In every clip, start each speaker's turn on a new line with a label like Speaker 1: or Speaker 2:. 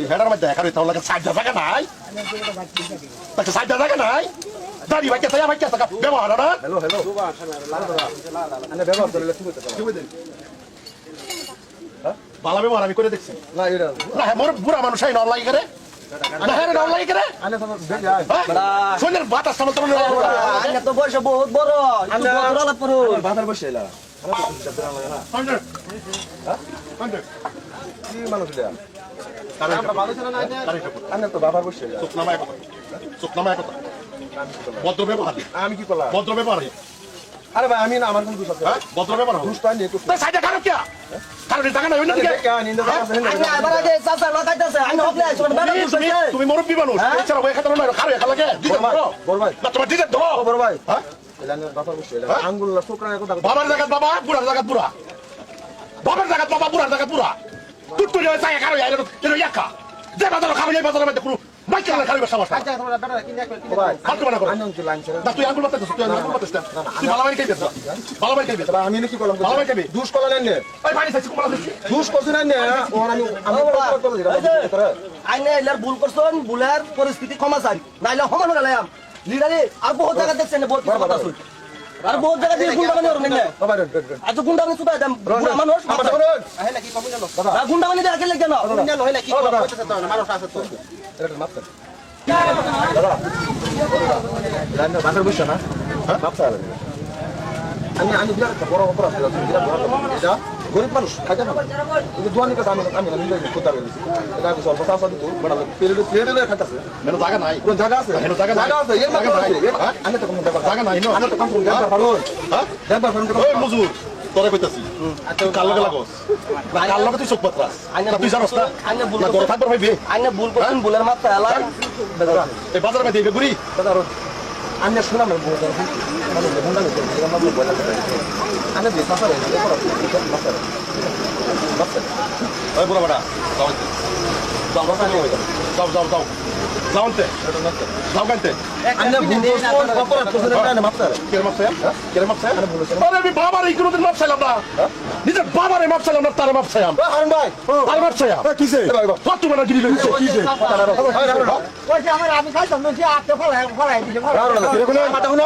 Speaker 1: Header মধ্যে দেখা রইতে লাগে সাইডটা জায়গা নাই তাকে সাইডটা জায়গা নাই দাঁড়ি ভাই কেসা ভাই কেসা ব্যবহার না হ্যালো হ্যালো আনে ব্যবহার করলে কি হইতে হ্যাঁ ভালো ব্যবহার আমি করে দেখছি না এটা না মোর বুড়া মানুষ এই নল লাগি করে না হেরে নল লাগি করে আনে তো বেজা সোনের বাতাস সামনে তোমরা আনে তো বয়স বহুত বড় একটু বড়লা পুরো বাতার বসেলা আনে হ্যাঁ আনে কি মানুষ এটা আমরা ভালো ছিল না আনে তো বাবার বসেলা সুকনামায় কথা ভদ্র ব্যবহার আমি কি করলাম ভদ্র ব্যবহার আরে ভাই আমি না আমার কোন দোষ আছে হ্যাঁ ভদ্র ব্যবহার দুষ্ট আনি একটু তাই সাইডে খারাপ কি কারণ টাকা নাই না দিকে কেন নিন্দা আছে না আবার আগে চাচা লাগাইতেছে আমি হবলে আইছো বাবা তুমি মুরব্বি মানুষ এছাড়া ওই খাতা না খারে খালা কে বড় ভাই না তোমার দিতে দাও বড় ভাই হ্যাঁ এলানে বাবার বসে এলা আঙ্গুল শুকরায় কথা বাবার জায়গা বাবা বুড়ার জায়গা বুড়া বাবার জায়গা বাবা বুড়ার জায়গা বুড়া তুই তুই চাই খারে আইলো এলো ইয়াকা যে বাজার খাবে এই বাজারের মধ্যে পুরো বাইক চালালে খালি সমস্যা আচ্ছা তোমরা বেটা কিনে ভাই ফালতু বানা করো আমি অঞ্চল লাইন ছেড়ে না তুই আঙ্গুল মারতে তুই আঙ্গুল মারতে তুই বালাবাই খাইবে বালাবাই খাইবে আমি কি করলাম বালাবাই খাইবে দুষ কলা নেন নে ওই পানি সাইছি কোমলা দিছি দুষ করছ না নে ওর আমি করে দিলাম আইনে এলার ভুল করছন ভুলার পরিস্থিতি ক্ষমা চাই নাইলে সমান হয়ে গেলাম লিডারে আর বহুত জায়গা দেখছেন বহুত কথা শুন আর বহুত জায়গা দিয়ে গুন্ডা বানি ওরনে না বাবা আজ গুন্ডা বানি সুদা দাম বুড়া মানুষ বাবা আহে নাকি কম জানো দাদা গুন্ডা বানি দেখে লাগে কেন গুন্ডা হয় নাকি কথা কইতেছ তো মানুষ আছে তো এটা মাপ কর দাদা রান্না বাজার বসছ না মাপ চালা আমি বিরাট বড় অপরাধ করেছি বিরাট বড় এটা গরিব মানুষ খাইতে না এই দোয়ানি কাছে আমি নিজে কোথা গেছি এটা আমি সব কথা দিত বড় প্লেটে খাইতেছে মেনু জায়গা নাই কোন জায়গা আছে মেনু জায়গা আছে এর জায়গা নাই আমি তো কোন জায়গা নাই আমি তো কোন জায়গা পারুন হ্যাঁ জায়গা পারুন ওই মজুর তোরে কইতাছি আচ্ছা কাল লগে লাগোস কাল লগে তুই সুপাত্রাস আইনা তুই জানোস না আইনা ভুল করে থাকবার ভাইবে আইনা ভুল করছেন ভুলের মাত্রা আলা এই বাজারে মধ্যে বেগুরি দাদা আইনা শুনাম মানে গুন্ডা নেই আমরা বলা আইনা যে সাফারে ওই বুড়া বড়া যাও যাও যাও যাও যাওতে যাও কানতে আইনা ভুল করছেন অপরাধ করছেন না মাপতা কেরে মাপতা আরে ভুল করছেন আরে আমি বাবার এই কোনদিন মাপ চাইলাম না নিজের বাবারে মাপ চাইলাম না তারে মাপ চাইলাম হারুন ভাই তারে মাপ চাইলাম কিসে কত বড় গিরি লইছে কিসে ওই যে আমি খাইতাম না যে আতে ফলাই দিছে আমারটা শুনো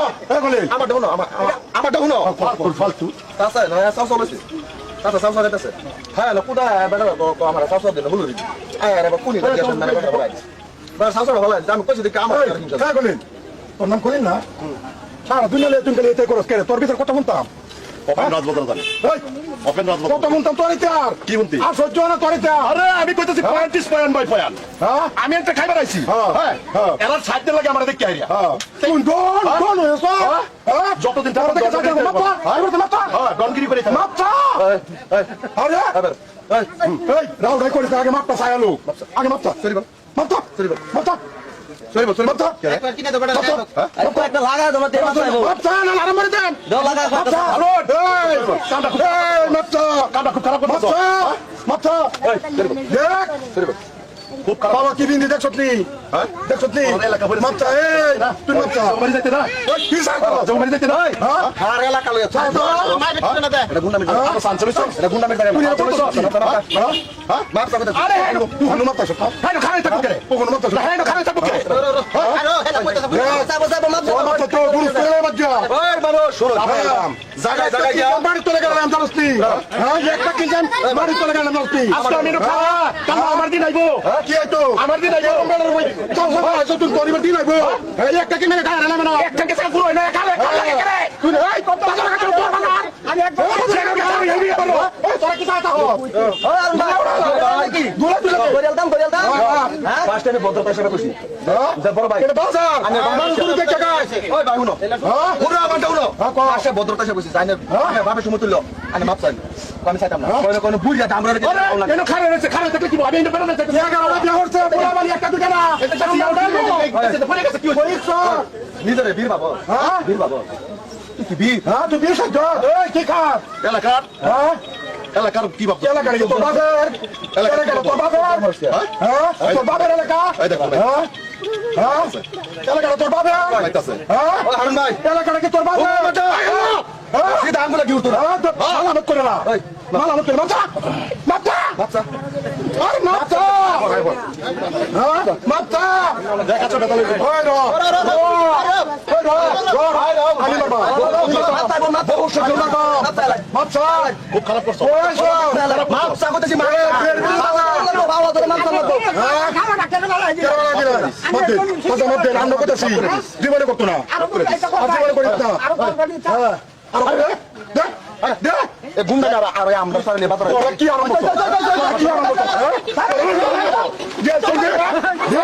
Speaker 1: আমারটা শুনো আমারটা শুনো ফালতু তাসা না সাউস হইছে তাসা সাউস হইতাছে হ্যাঁ না কুদা বেটা তো আমার সাউস দিন ভুল দিছি আরে বা কোনি দিয়েছেন না কথা বলাই বা সাউস ভালো আমি কইছি দেখি আমার হ্যাঁ বলেন তোর নাম কইলেন না সারা দুনিয়া লে তুমি এতে করস কেন তোর ভিতর কথা শুনতাম ওপেন রাজবদল জানি এই ওপেন রাজবদল কথা শুনতাম তোরিতে আর কি শুনতি আর সহ্য না তোরিতে আরে আমি কইতেছি পয়েন্ট পয়েন্ট বাই পয়েন্ট হ্যাঁ আমি একটা খাইবার আইছি হ্যাঁ এরা সাইডে লাগে আমরা দেখি আইরিয়া হ্যাঁ তুই ডন হইছো হ্যাঁ যতদিন টাকা দেখে যাবে মাপা আইবো মাপা হ্যাঁ ডনগিরি করে মাপা আরে এই রাউড রাই করে আগে মাপটা চাইলো আগে মাপটা সরি বল মাপটা সরি বল মাপটা সরি বল সরি মাপটা একটা কিনে দাও বেটা একটা লাগা দাও তেল চাইবো মাপটা না আরাম করে দেন দাও লাগা মাপটা হ্যালো এই কাঁদা এই মাপটা কাঁদা খুব খারাপ করছো মাপটা এই সরি বল দেখ সরি বল খুব খারাপ বাবা কি বিন্দি দেখছস নি হ্যাঁ দেখছস নি মাপটা এই তুই মাপটা মারি যাইতে না কি সাইড করো মারি যাইতে না হ্যাঁ আর এলাকা লয়ে চল মাই বিটতে না দে এটা গুন্ডা মিট আর সান চলিস এটা গুন্ডা মিট তুই চলিস হ্যাঁ মাপ করতে আরে তুই হনু মাপটা হ্যাঁ খাই থাকো কে কোন মাপটা হ্যাঁ খাই থাকো কে আরে হেলা কইতা সাবো মাপটা তো গুরু করে বাজ্জা ওই বাবু শুনো জায়গা জায়গা গিয়া বাড়ি চলে গেলাম জানোস নি হ্যাঁ একটা কি জান বাড়ি চলে গেলাম জানোস নি আজকে আমি খাওয়া কাল আমার দিন আইবো কি আইতো আমার দিন আইবো বেলার ওই চল সব তুই পরিবার দিন আইবো এই একটা কি মেরে খায় না একটা কে সারা পুরো না খালে করে তুই এই কত টাকা কাছে তোর বাবা আমি একদম আমি হেভি বলো এই তোরা কি চাইতা হো ওই কি দুলা দুলা গরিয়াল দাম হ্যাঁ ফার্স্ট টাইমে ভদ্রতা হিসেবে কইছি হ্যাঁ যা বড় ভাই এটা বাজার আমি বাজার শুরু থেকে গাইছে ওই ভাই শুনো হ্যাঁ পুরো আমারটা শুনো হ্যাঁ ফার্স্টে ভদ্রতা হিসেবে কইছি জানেন হ্যাঁ ভাবে সমতুল্য আমি মাপ চাই আমি চাইতাম না কোন বুড়িয়া আমরা কেন খারে রয়েছে খারে থেকে কি আমি এটা বেরোতে চাই জায়গা ওরা বিয়া করছে পুরো বাড়ি একটা দুটা না এটা চাই এটা পরে গেছে কি হইছে নিজরে বীর বাবা হ্যাঁ বীর বাবা কি বীর হ্যাঁ তুই বীর সাজ এই কি খাস এলাকার হ্যাঁ এলাকার কি ভাবছো?
Speaker 2: এলাকা নাকি তোর বাপের? এলাকা তোর বাপের? হ্যাঁ? তোর বাপের এলাকা?
Speaker 1: এই দেখো ভাই।
Speaker 2: হ্যাঁ? হ্যাঁ? এলাকাটা তোর বাপের?
Speaker 1: পাইতাছে।
Speaker 2: হ্যাঁ?
Speaker 1: হারুন ভাই,
Speaker 2: এলাকা নাকি তোর বাপের? হ্যাঁ?
Speaker 1: সিধা আঙ্গুলে কি উঠতো না?
Speaker 2: হ্যাঁ, তোর মালামত করে না। মালামত করে, মাপচা! মাপচা!
Speaker 1: বাচ্চা
Speaker 2: আরে মাপচা! হ্যাঁ? মাপচা!
Speaker 1: দেখাচ্ছ বেতালে
Speaker 2: ওই র! ওই র! খালি মারবা। মাপচা!
Speaker 1: খুব খারাপ করছো।
Speaker 2: ওই শোন!
Speaker 1: মাপসা করতেছি মা।
Speaker 2: হ্যাঁ? আমরা করতেছি জীবনে করতো না আর জীবনে করিস না হ্যাঁ আর দে
Speaker 1: এ গুন্ডা কারা আর আমরা সারা নেবা তোরা
Speaker 2: কি আরম্ভ করছো কি আরম্ভ করছো দে চল দে দে